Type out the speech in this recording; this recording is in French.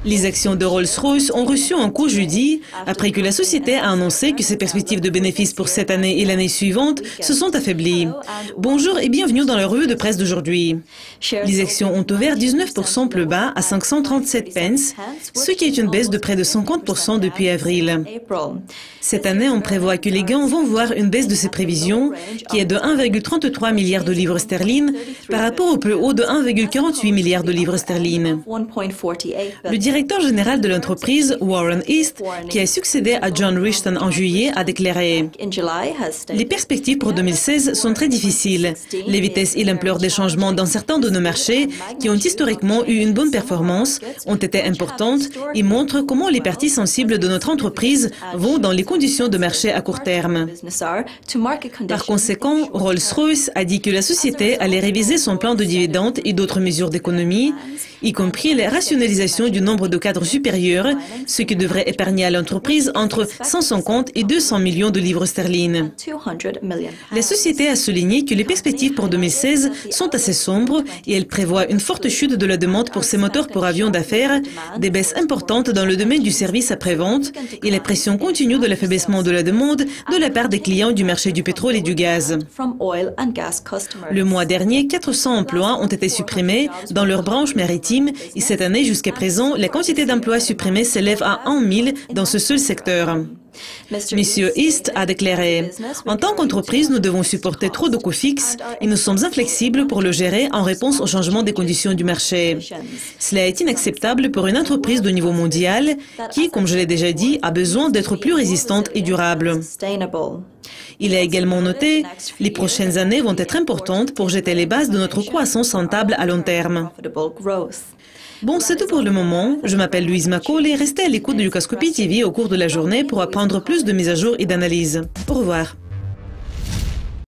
Les actions de Rolls-Royce ont reçu un coup jeudi après que la société a annoncé que ses perspectives de bénéfices pour cette année et l'année suivante se sont affaiblies. Bonjour et bienvenue dans la revue de presse d'aujourd'hui. Les actions ont ouvert 19% plus bas à 537 pence, ce qui est une baisse de près de 50% depuis avril. Cette année, on prévoit que les gains vont voir une baisse de ses prévisions, qui est de 1,33 milliard de livres sterling par rapport au plus haut de 1,48 milliard de livres sterling. Le directeur général de l'entreprise, Warren East, qui a succédé à John Rishton en juillet, a déclaré « Les perspectives pour 2016 sont très difficiles. Les vitesses et l'ampleur des changements dans certains de nos marchés, qui ont historiquement eu une bonne performance, ont été importantes et montrent comment les parties sensibles de notre entreprise vont dans les conditions de marché à court terme. » Par conséquent, Rolls-Royce a dit que la société allait réviser son plan de dividendes et d'autres mesures d'économie, y compris la rationalisation du nombre de cadres supérieurs, ce qui devrait épargner à l'entreprise entre 150 et 200 millions de livres sterling. La société a souligné que les perspectives pour 2016 sont assez sombres et elle prévoit une forte chute de la demande pour ses moteurs pour avions d'affaires, des baisses importantes dans le domaine du service après-vente et la pression continue de l'affaiblissement de la demande de la part des clients du marché du pétrole et du gaz. Le mois dernier, 400 emplois ont été supprimés dans leur branche maritime et cette année, jusqu'à présent, la quantité d'emplois supprimés s'élève à 1 000 dans ce seul secteur. Monsieur East a déclaré « En tant qu'entreprise, nous devons supporter trop de coûts fixes et nous sommes inflexibles pour le gérer en réponse au changement des conditions du marché. Cela est inacceptable pour une entreprise de niveau mondial qui, comme je l'ai déjà dit, a besoin d'être plus résistante et durable. » Il a également noté « Les prochaines années vont être importantes pour jeter les bases de notre croissance rentable à long terme. » Bon, c'est tout pour le moment. Je m'appelle Louise Macaul et restez à l'écoute de Lucascopy TV au cours de la journée pour apprendre plus de mises à jour et d'analyses. Au revoir.